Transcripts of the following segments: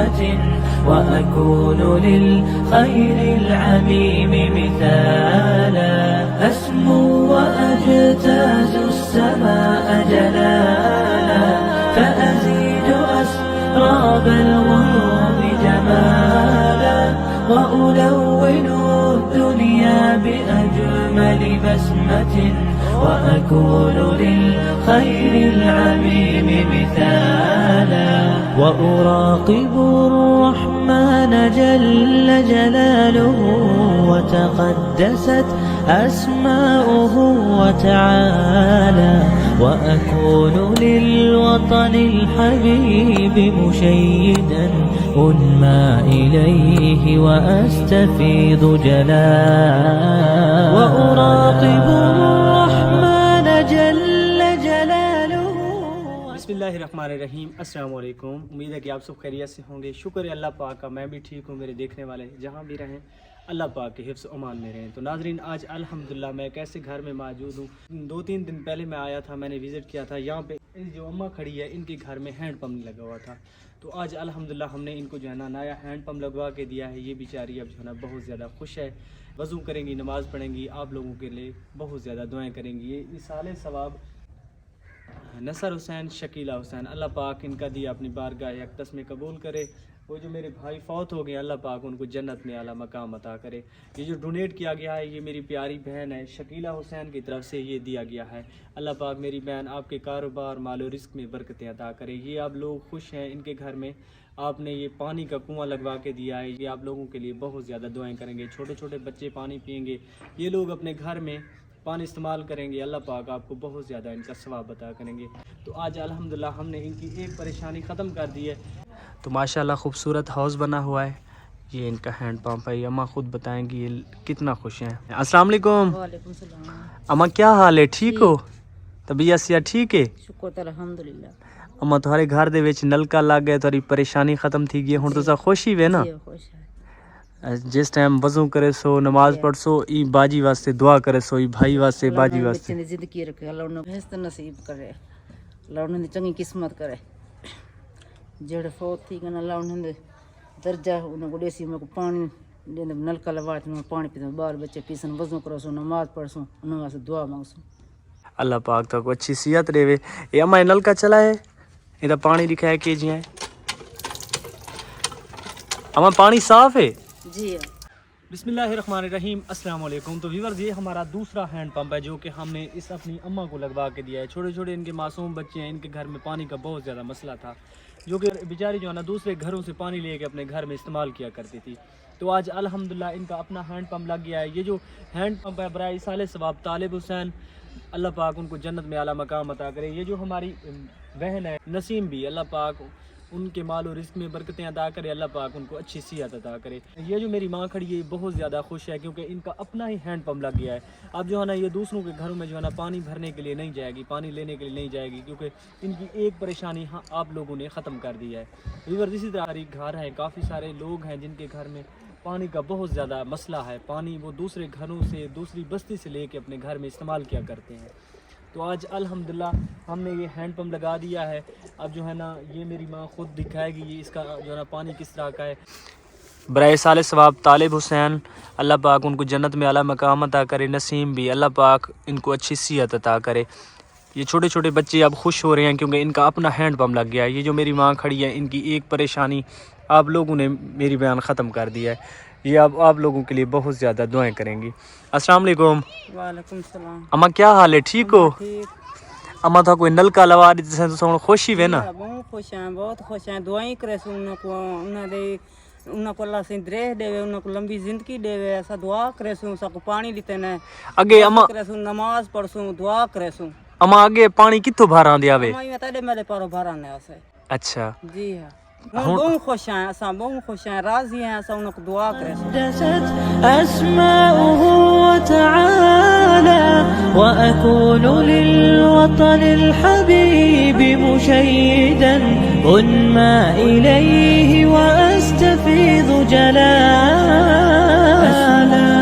بسمة وأكون للخير العميم مثالا أسمو وأجتاز السماء جلالا فأزيد أسراب الغيوم جمالا وألون الدنيا بأجمل بسمة وأكون للخير العميم مثالا وأراقب الرحمن جل جلاله وتقدست أسماؤه وتعالى وأكون للوطن الحبيب مشيدا أنمى إليه وأستفيض جلالا وأراقب الرحمن جل جلاله. بسم اللہ الرحمن الرحیم. السلام علیکم. امید ہے کہ آپ سب خیریت سے ہوں گے. شکر ہے اللہ پاک کا, میں بھی ٹھیک ہوں. میرے دیکھنے والے جہاں بھی رہیں اللہ پاک کے حفظ و امان میں رہیں. تو ناظرین, آج الحمدللہ میں ایک ایسے گھر میں موجود ہوں. 2-3 دن پہلے میں آیا تھا, میں نے وزٹ کیا تھا. یہاں پہ جو اماں کھڑی ہے ان کے گھر میں ہینڈ پمپ لگا ہوا تھا. تو آج الحمدللہ ہم نے ان کو جو ہے نا نیا ہینڈ پمپ لگوا کے دیا ہے. یہ بیچاری اب جو ہے نا بہت زیادہ خوش ہے. وضو کریں گی, نماز پڑھیں گی, آپ لوگوں کے لیے بہت زیادہ دعائیں کریں گی. یہ اصال ثواب نصر حسین, شکیلہ حسین, اللہ پاک ان کا دیا اپنی بارگاہ اقدس میں قبول کرے. وہ جو میرے بھائی فوت ہو گئے, اللہ پاک ان کو جنت میں اعلیٰ مقام عطا کرے. یہ جو ڈونیٹ کیا گیا ہے یہ میری پیاری بہن ہے شکیلہ حسین کی طرف سے یہ دیا گیا ہے. اللہ پاک میری بہن آپ کے کاروبار, مال و رزق میں برکتیں عطا کرے. یہ آپ لوگ خوش ہیں ان کے گھر میں, آپ نے یہ پانی کا کنواں لگوا کے دیا ہے. یہ آپ لوگوں کے لیے بہت زیادہ دعائیں کریں گے. چھوٹے چھوٹے بچے پانی پئیں گے, یہ لوگ اپنے گھر میں پانی استعمال کریں گے. اللہ پاک آپ کو بہت زیادہ ان کا ثواب عطا کریں گے. تو آج الحمدللہ ہم نے ان کی ایک پریشانی ختم کر دی ہے. تو ماشاءاللہ خوبصورت ہاؤس بنا ہوا ہے. یہ ان کا ہینڈ پمپ ہے. یہ اماں خود بتائیں گی یہ کتنا خوش ہیں. السلام علیکم. وعلیکم السلام. اماں کیا حال ہے, ٹھیک ہو؟ طبیعت صحت ٹھیک ہے؟ شکر الحمدللہ. اماں تھوڑے گھر دے وچ نلکا لگ گیا, تھوڑی پریشانی ختم تھی گئی, ہن تو خوش ہی وے نا. جی خوش ہے. جس ٹائم وضو کرے سو, نماز پڑھ سو, ای باجی واسطے دعا کرے سو, ای بھائی واسطے, باجی واسطے. اللہ نے زندگی رکھے, اللہ انہوں بہشت نصیب کرے, اللہ انہوں نے چنگی قسمت کرے. جڑے فوت تھی گئے اللہ انہوں نے درجہ انہوں کو دیسی میں کو پانی نلکا لوا کے پانی پیتا, بال بچے پیسن, وضو کرو سو, نماز پڑھ سو, انہوں واسطے دعا مانگ سو. اللہ پاک تو کو اچھی صحت رہے. یہ اما نلکا چلا ہے, یہ پانی دکھایا کہ جی ہے اما, پانی صاف ہے؟ جی. بسم اللہ الرحمن الرحیم. السلام علیکم. تو ویورز, یہ ہمارا دوسرا ہینڈ پمپ ہے جو کہ ہم نے اس اپنی اماں کو لگوا کے دیا ہے. چھوٹے چھوٹے ان کے معصوم بچے ہیں, ان کے گھر میں پانی کا بہت زیادہ مسئلہ تھا, جو کہ بیچاری جو ہے نا دوسرے گھروں سے پانی لے کے اپنے گھر میں استعمال کیا کرتی تھی. تو آج الحمدللہ ان کا اپنا ہینڈ پمپ لگ گیا ہے. یہ جو ہینڈ پمپ ہے برائے اصال ثواب طالب حسین, اللہ پاک ان کو جنت میں اعلیٰ مقام عطا کرے. یہ جو ہماری بہن ہے نسیم بھی, اللہ پاک ان کے مال و رزق میں برکتیں عطا کرے. اللہ پاک ان کو اچھی صحت عطا کرے. یہ جو میری ماں کھڑی ہے یہ بہت زیادہ خوش ہے کیونکہ ان کا اپنا ہی ہینڈ پمپ لگ گیا ہے. اب جو ہے نا یہ دوسروں کے گھروں میں جو ہے نا پانی بھرنے کے لیے نہیں جائے گی, پانی لینے کے لیے نہیں جائے گی, کیونکہ ان کی ایک پریشانی آپ لوگوں نے ختم کر دی ہے. ویورز, اسی طرح گھر ہیں, کافی سارے لوگ ہیں جن کے گھر میں پانی کا بہت زیادہ مسئلہ ہے. پانی وہ دوسرے گھروں سے, دوسری بستی سے لے کے اپنے گھر میں استعمال کیا کرتے ہیں. تو آج الحمدللہ ہم نے یہ ہینڈ پمپ لگا دیا ہے. اب جو ہے نا یہ میری ماں خود دکھائے گی یہ اس کا جو ہے نا پانی کس طرح کا ہے. برائے سال ثواب طالب حسین, اللہ پاک ان کو جنت میں اعلیٰ مقام عطا کرے. نسیم بھی, اللہ پاک ان کو اچھی صحت عطا کرے. یہ چھوٹے چھوٹے بچے اب خوش ہو رہے ہیں کیونکہ ان کا اپنا ہینڈ پمپ لگ گیا ہے. یہ جو میری ماں کھڑی ہے ان کی ایک پریشانی آپ لوگوں نے میری بیان ختم کر دیا ہے. یہ اب آپ لوگوں کے لیے بہت زیادہ دعائیں کریں گی. السلام علیکم. وعلیکم السلام. اما کیا حال ہے, ٹھیک ہو؟ اما تھا کوئی نلکا لوا دیتے ہیں تو خوشی وے نا. بہت خوش ہیں, بہت خوش ہیں. دعائیں کرے سو انہوں کو, انہوں کو اللہ سے درہ دے, انہوں کو لمبی زندگی دے. ایسا دعا کرے سو, سب کو پانی دیتے ہیں اگے اما کرے سو, نماز پڑھ سو, دعا کرے سو. اما اگے پانی کتوں بھارا دیا وے؟ اما یہ تیرے میرے پارو بھرانے اسے. اچھا جی ہاں, بہت خوش ہیں, اساں بہت خوش ہیں, راضی ہیں. اساں انہوں کو دعا کرے سو. أسماؤه وتعالى وأكون للوطن الحبيب مشيدا أنمى إليه وأستفيض جلالا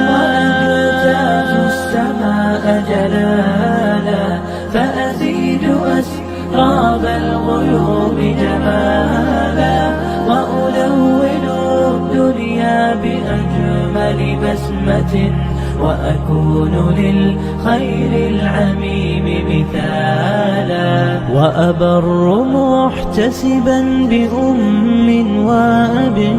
وأجتاز السماء جلالا فأزيد أسراب الغيوم جمالا وألون أجمل بسمة وأكون للخير العميم مثالا وأبر محتسبا بأم وأب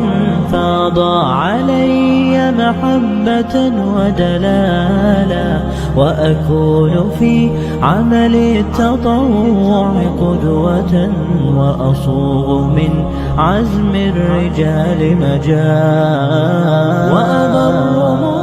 فاض علي محبة ودلالا وأكون في عمل التطوع قدوة وأصوغ من عزم الرجال مجال وأبر